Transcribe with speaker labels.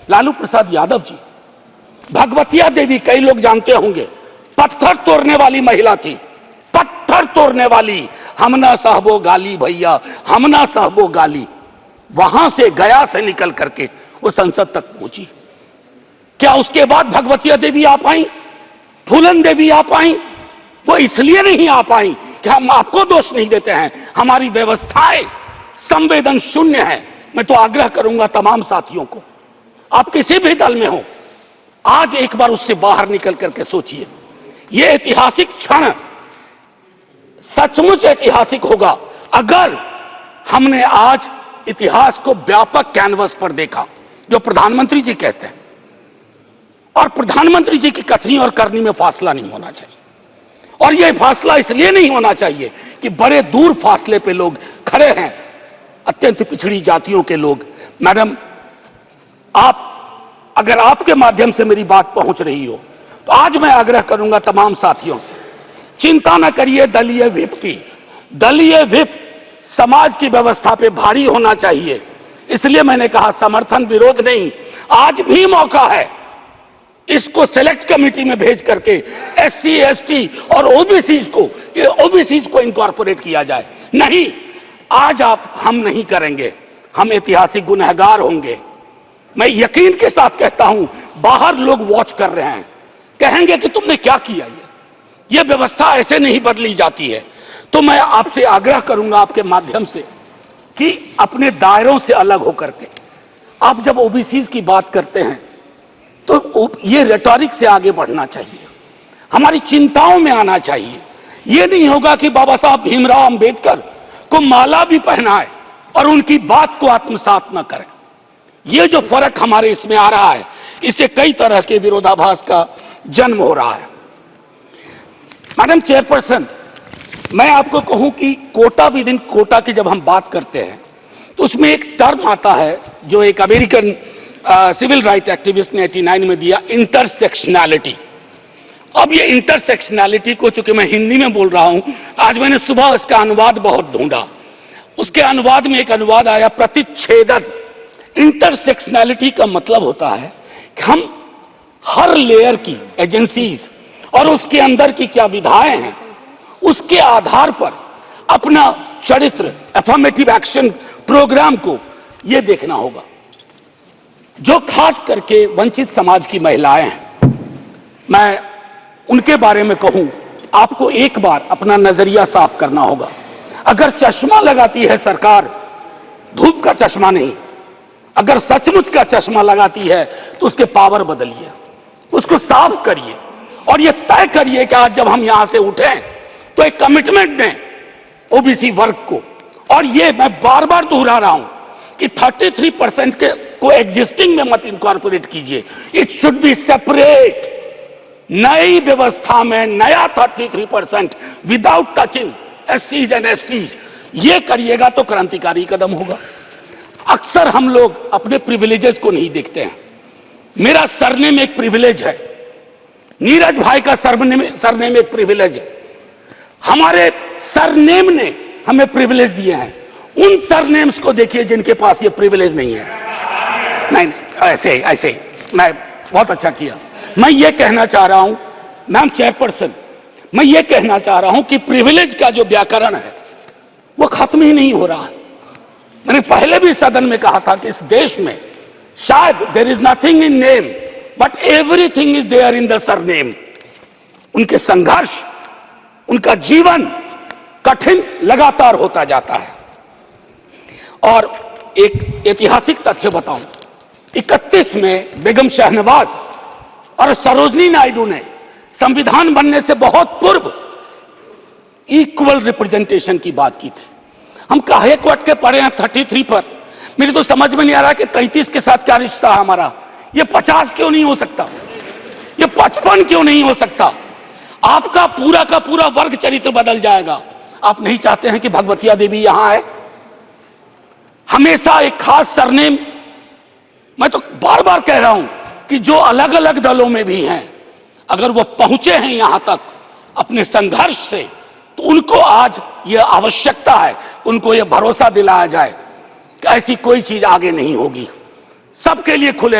Speaker 1: लालू प्रसाद यादव जी, भगवतिया देवी कई लोग जानते होंगे, पत्थर तोड़ने वाली महिला थी, पत्थर तोड़ने वाली। हमना साहबो गाली भैया, हमना साहबो गाली। वहां से गया से निकल करके वो संसद तक पहुंची। क्या उसके बाद भगवतिया देवी आ पाई, फूलन देवी आ पाई? वो इसलिए नहीं आ पाई कि हम आपको दोष नहीं देते हैं, हमारी व्यवस्थाएं संवेदन शून्य है। मैं तो आग्रह करूंगा तमाम साथियों को, आप किसी भी दल में हो, आज एक बार उससे बाहर निकल करके सोचिए। यह ऐतिहासिक क्षण सचमुच ऐतिहासिक होगा अगर हमने आज इतिहास को व्यापक कैनवस पर देखा, जो प्रधानमंत्री जी कहते हैं। और प्रधानमंत्री जी की कथनी और करनी में फासला नहीं होना चाहिए। और यह फासला इसलिए नहीं होना चाहिए कि बड़े दूर फासले पे लोग खड़े हैं, अत्यंत पिछड़ी जातियों के लोग। मैडम, आप अगर आपके माध्यम से मेरी बात पहुंच रही हो तो आज मैं आग्रह करूंगा तमाम साथियों से, चिंता न करिए दलीय व्हिप की। दलीय व्हिप समाज की व्यवस्था पे भारी होना चाहिए। इसलिए मैंने कहा समर्थन विरोध नहीं, आज भी मौका है इसको सेलेक्ट कमेटी में भेज करके एससी एसटी और ओबीसी को इनकॉर्पोरेट किया जाए। नहीं, आज हम नहीं करेंगे, हम ऐतिहासिक गुनहगार होंगे। मैं यकीन के साथ कहता हूं, बाहर लोग वॉच कर रहे हैं, कहेंगे कि तुमने क्या किया। ये व्यवस्था ऐसे नहीं बदली जाती है। तो मैं आपसे आग्रह करूंगा आपके माध्यम से कि अपने दायरों से अलग होकर के आप जब ओबीसी की बात करते हैं तो ये रेटोरिक से आगे बढ़ना चाहिए, हमारी चिंताओं में आना चाहिए। ये नहीं होगा कि बाबा साहब भीमराव अंबेडकर को माला भी पहनाए और उनकी बात को आत्मसात न करें। ये जो फर्क हमारे इसमें आ रहा है, इससे कई तरह के विरोधाभास का जन्म हो रहा है। मैडम चेयरपर्सन, मैं आपको कहूं कि कोटा विद इन कोटा की जब हम बात करते हैं तो उसमें एक टर्म आता है जो एक अमेरिकन सिविल राइट एक्टिविस्ट ने 89 में दिया, इंटरसेक्शनैलिटी। अब ये इंटरसेक्शनैलिटी को, चूंकि मैं हिंदी में बोल रहा हूं, आज मैंने सुबह इसका अनुवाद बहुत ढूंढा, उसके अनुवाद में एक अनुवाद आया प्रतिच्छेदन। इंटरसेक्शनैलिटी का मतलब होता है कि हम हर लेयर की एजेंसीज और उसके अंदर की क्या विधाएं हैं, उसके आधार पर अपना चरित्र, अफर्मेटिव एक्शन प्रोग्राम को यह देखना होगा। जो खास करके वंचित समाज की महिलाएं हैं, मैं उनके बारे में कहूं, आपको एक बार अपना नजरिया साफ करना होगा। अगर चश्मा लगाती है सरकार, धूप का चश्मा नहीं, अगर सचमुच का चश्मा लगाती है तो उसके पावर बदलिए, उसको साफ करिए और यह तय करिए कि आज जब हम यहां से उठें तो एक कमिटमेंट दें ओबीसी वर्ग को। और ये मैं बार बार दोहरा रहा हूं कि 33% के को एग्जिस्टिंग में मत इनकॉर्पोरेट कीजिए, इट शुड बी सेपरेट। नई व्यवस्था में नया 33% विदाउट टचिंग एससीज एंड एसटीज, ये करिएगा तो क्रांतिकारी कदम होगा। अक्सर हम लोग अपने प्रिविलेजेस को नहीं देखते हैं। मेरा सरनेम एक प्रिविलेज है, नीरज भाई का सरनेम एक प्रिविलेज है। हमारे सरनेम ने हमें प्रिविलेज दिए हैं। उन सरनेम्स को देखिए जिनके पास ये प्रिविलेज नहीं है। नहीं, ऐसे मैं बहुत अच्छा किया। मैं ये कहना चाह रहा हूं मैम चेयरपर्सन, मैं ये कहना चाह रहा हूं कि प्रिविलेज का जो व्याकरण है वो खत्म ही नहीं हो रहा है। मैंने पहले भी सदन में कहा था कि इस देश में शायद there is nothing in name but everything is there in the surname. उनके संघर्ष, उनका जीवन कठिन लगातार होता जाता है। और एक ऐतिहासिक तथ्य बताऊं, 31 में बेगम शहनवाज और सरोजनी नायडू ने संविधान बनने से बहुत पूर्व इक्वल रिप्रेजेंटेशन की बात की थी। हम काहे को अटके पड़े हैं 33 पर? मेरी तो समझ में नहीं आ रहा कि 33 के साथ क्या रिश्ता है हमारा। ये 50 क्यों नहीं हो सकता? ये 55 क्यों नहीं हो सकता? आपका पूरा का पूरा वर्ग चरित्र बदल जाएगा। आप नहीं चाहते हैं कि भगवतिया देवी यहां है? हमेशा एक खास सरनेम, मैं तो बार बार कह रहा हूं कि जो अलग अलग दलों में भी हैं, अगर वो पहुंचे हैं यहां तक अपने संघर्ष से, तो उनको आज यह आवश्यकता है, उनको यह भरोसा दिलाया जाए कि ऐसी कोई चीज आगे नहीं होगी। सबके लिए खुले